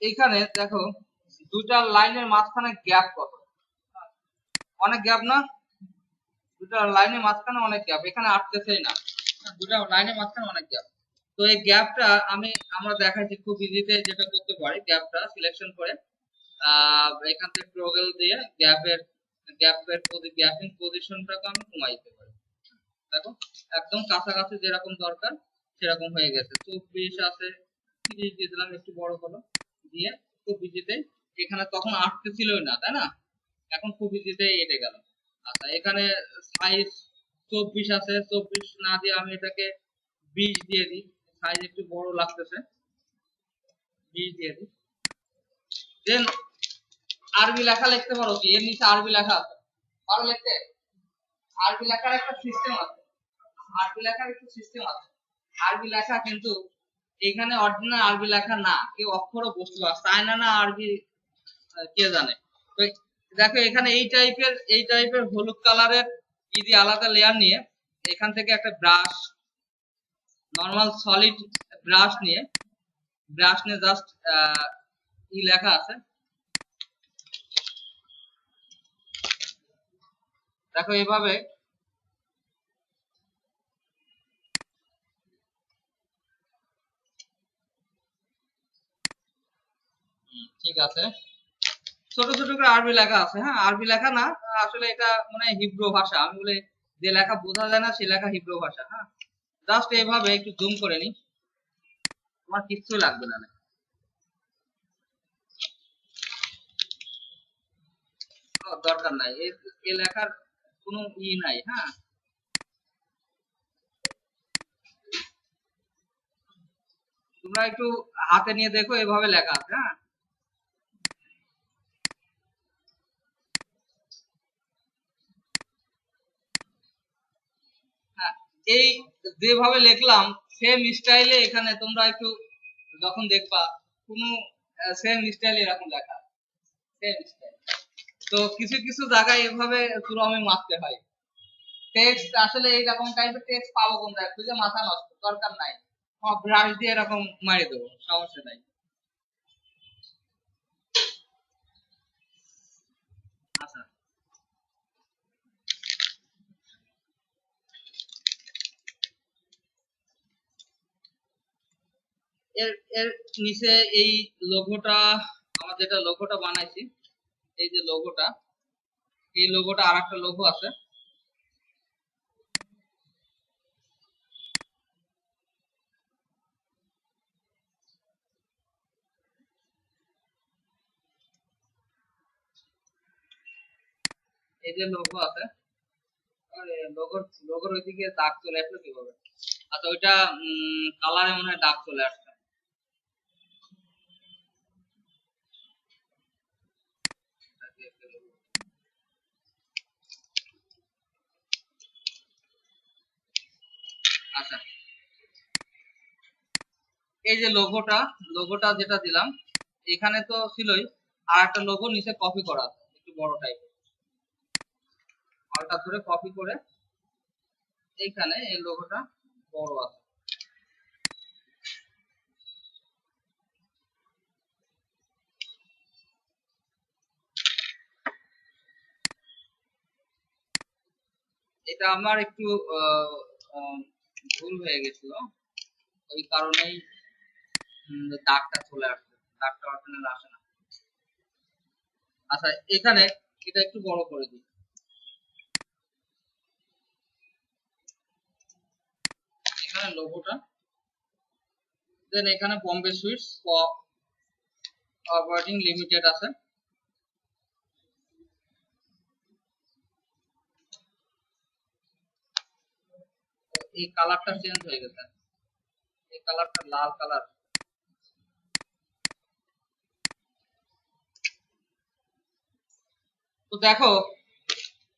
এইখানে দেখো দুটা লাইনের মাঝখানে গ্যাপ কত, অনেক গ্যাপ না? দুটা লাইনের মাঝখানে অনেক গ্যাপ, এখানে আটকেছেই না, দুটা লাইনের মাঝখানে অনেক গ্যাপ। তো এই গ্যাপটা আমরা দেখাচ্ছি খুব ইজিতে যেটা করতে পারি, গ্যাপটা সিলেকশন করে এখান থেকে টগল দিয়ে গ্যাপিং পজিশনটাকে আমি কমাই দিতে পারি। দেখো একদম কাছাকাছি যেরকম দরকার সেরকম হয়ে গেছে, 24 আছে 30 দিয়ে দিলাম, একটু বড় হলো দিয়ে খুব ইজিতে, এখানে তখন আটকে ছিলই না তাই না, এখন খুব ইজিতে এটে গেল। আচ্ছা এখানে সাইজ 24 আছে, 24 না দিয়ে আমি এটাকে 20 দিয়ে দিই, সাইজ একটু বড় লাগতেছে, 20 দিয়ে দিই। দেন আরবি লেখা লিখতে পারো কি, এর নিচে আরবি লেখা আছে, পারো লিখতে? আরবি লেখার একটা সিস্টেম আছে, আরবি লেখার একটা সিস্টেম আছে। আরবি লেখা কিন্তু এখানে অরিজিনাল আরবি লেখা না, কেউ অক্ষরও বুঝতে পারছে চায় না, না আরবি কে জানে। তো দেখো এখানে এই টাইপের হলুদ কালারের যদি আলাদা লেয়ার নিয়ে এখান থেকে একটা ব্রাশ, নরমাল সলিড ব্রাশ নিয়ে জাস্ট কি লেখা আছে দেখো এভাবে ঠিক আছে, ছোট ছোট করে আরবি লেখা আছে, হ্যাঁ আরবি লেখা না আসলে এটা মানে হিব্রু ভাষা, আমি বলে যে লেখা বোঝা যায় না সে লেখা হিব্রু ভাষা। হ্যাঁ জাস্ট এইভাবে একটু জুম করে নি, তোমার কিচ্ছু লাগবে না, দরকার নাই এই লেখার কোনো নাই। হ্যাঁ তোমরা একটু হাতে নিয়ে দেখো এভাবে লেখা আছে। হ্যাঁ হ্যাঁ এই যেভাবে লিখলাম সেম স্টাইলে এখানে তোমরা একটু যখন দেখবা কোনো সেম স্টাইলে এরকম লেখা, সেম স্টাইল। তো কিছু কিছু জায়গায় এভাবে পুরো আমি মারতে হয়, টেক্সট আসলে এইরকম টাইপের টেক্সট পাবো কোন জায়গায়, খুঁজে মাথা নষ্ট দরকার নাই, ব্রাশ দিয়ে এরকম মারি দেবো, সমস্যা নাই। আচ্ছা এর এর নিচে এই লোগোটা, আমার যেটা লোগোটা বানাইছি, এই যে লোগোটা, এই লোগোটা আর একটা লোগো আছে, এই যে লোগো আছে, লোগোর লোগোর ওইদিকে দাগ চলে আসলো কিভাবে? আচ্ছা ওইটা কালারে মনে হয় দাগ চলে আসছে। আচ্ছা এই যে লোগোটা যেটা দিলাম এখানে তো ছিলই, আর একটা লোগো নিচে কপি করা আছে একটু বড় টাইপের, আলটা ধরে কপি করে এইখানে এই লোগোটা বড় আছে, এটা আমার একটু ভুল হয়ে গেছিল, ওই কারণেই দাগটা চলে আসছে, দাগটা অরিজিনাল আসে না। আচ্ছা এখানে এটা একটু বড় করে দিই, এখানে লোগোটা, দেন এখানে বোম্বে সুইটস কোঅপারেটিং লিমিটেড আছে। এই কালারটা চেঞ্জ হয়ে গেছে, এই কালারটা লাল কালার। তো দেখো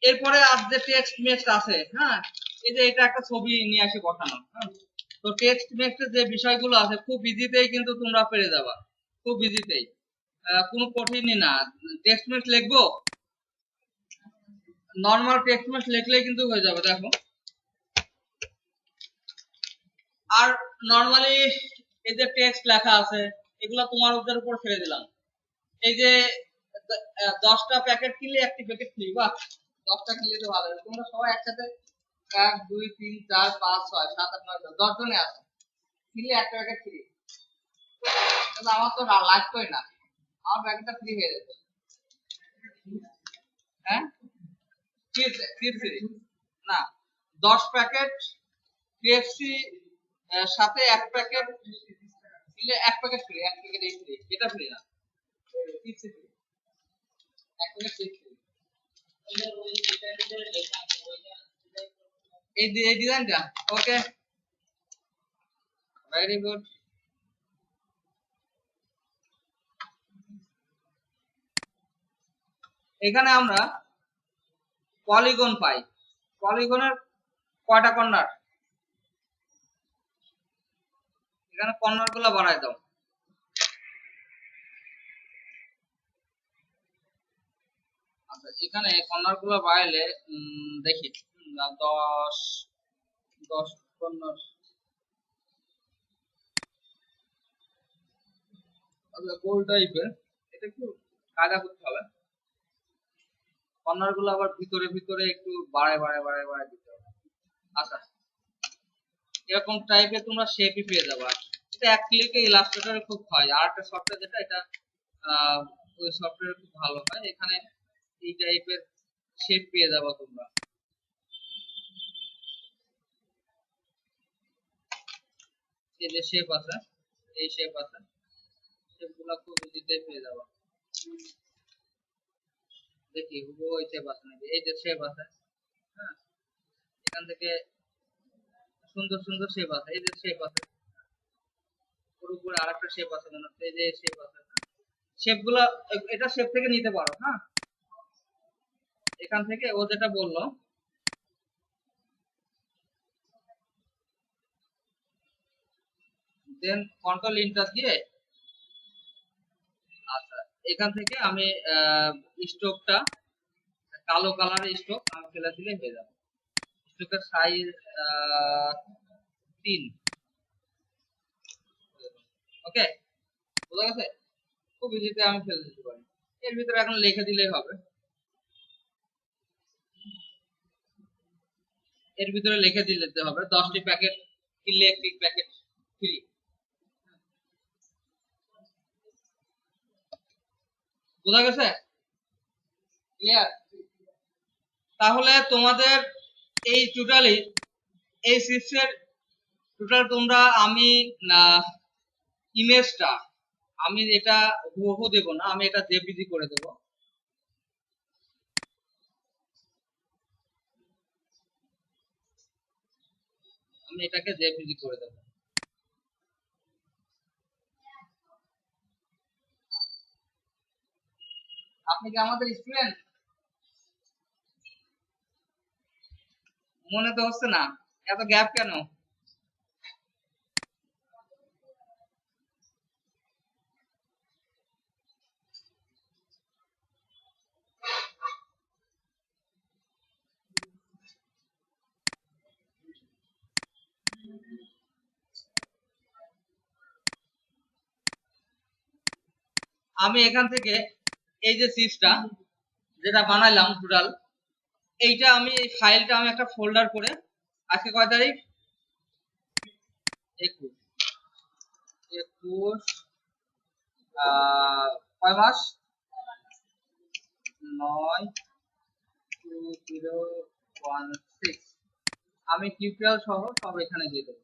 এরপরে আর যে টেক্সট মেক্সট আছে, হ্যাঁ এই যে এটা একটা ছবি নিয়ে আসে বসানো, হ্যাঁ তো টেক্সট মেক্সটের যে বিষয়গুলো আছে খুব ইজিতেই কিন্তু তোমরা পেরে যাবা, খুব ইজিতেই, কোনো কঠিনই না। টেক্সট মেক্সট লিখবো, নর্মাল টেক্সট মেক্সট লিখলেই কিন্তু হয়ে যাবে। দেখো আর নর্মালি এই যে টেক্সট লেখা আছে এগুলো তোমার ওদের উপর ছেড়ে দিলাম। এই যে 10টা প্যাকেট কিনলে একটি প্যাকেট ফ্রি, বাহ 10টা কিনলে তো ভালো। তোমরা সবাই একসাথে 1 2 3 4 5 6 7 8 9 10 জনে আছে, কিনলে একটা প্যাকেট ফ্রি। কিন্তু আমার তো লাগতোই না, আমার প্যাকেটটা ফ্রি হয়ে যেত। হ্যাঁ ফ্রি না, 10 প্যাকেট KFC সাথে এক প্যাকেট কিনলে এক প্যাকেট ফ্রি, এক প্যাকেট এই ফ্রি, এটা ফ্রি না, চিপস ফ্রি, এক প্যাকেট চিপস ফ্রি। এই ডিজাইনটা ওকে, ভেরি গুড। এখানে আমরা পলিগন পাই, পলিগনের কয়টা কর্নার, এখানে কর্নার গুলো বাড়াই দাও। আচ্ছা এখানে কর্নার গুলো বাড়াইলে দেখি 10 10 কর্নার, আচ্ছা গোল টাইপের, এটা একটু কায়দা করতে হবে, কর্নার গুলো আবার ভিতরে ভিতরে একটু বাড়ায় দিতে হবে। আচ্ছা এরকম টাইপের তোমরা শেপই পেয়ে যাবে। এটা এক ক্লিকে ইলাস্ট্রেটরে খুব হয়, আর একটা সফটওয়্যার যেটা এটা ওই সফটওয়্যার খুব ভালো হয়, এখানে এই টাইপের শেপ পেয়ে যাবে তোমরা। এই যে শেপ আছে, এই শেপ আছে, শেপগুলো খুব ইজিতে পেয়ে যাবে। দেখি হুবহু এই শেপ আছে নাকি, এই যে শেপ আছে, হ্যাঁ এখান থেকে সুন্দর সুন্দর শেপ আছে, এই যে শেপ আছে, ওর উপরে আরেকটা শেপ আছে মনে হচ্ছে, এই যে শেপ আছে, শেপগুলো এটা শেপ থেকে নিতে পারো, হ্যাঁ এখান থেকে ও যেটা বললো, দেন কন্ট্রোল ইন্টার দিয়ে, আচ্ছা এখান থেকে আমি স্ট্রোকটা কালো কালারের স্ট্রোক আমি ফেলে দিলে হয়ে যাবে। স্ট্রোকের সাইজ 3, ওকে বোঝা গেছে, খুব ইজিতে আমি ফেলে দিতে পারি। এর ভিতরে এখন লিখে দিলেই হবে, এর ভিতরে লিখে দিতে হবে 10টি প্যাকেট কিনলে একটি প্যাকেট ফ্রি। বোঝা গেছে, ক্লিয়ার? তাহলে তোমাদের এই টোটালি এই সিস্টের টোটাল তোমরা, আমি ইমেজটা আমি এটা হুবহু দেব না, আমি এটা জেপিজি করে দেব। আমি এটাকে জেপিজি করে দেব। আপনি কি আমাদের স্টুডেন্ট? মনে তো হচ্ছে না, এত গ্যাপ কেন? আমি এখান থেকে এই যে সিসটা যেটা বানাইলাম টোটাল, এইটা আমি এই ফাইলটা আমি একটা ফোল্ডার করে, আজকে কয় তারিখ, 21, 21 কয় মাস, 9/2016, আমি টিউটোরিয়াল সহ সব এখানে দিয়ে দেবো।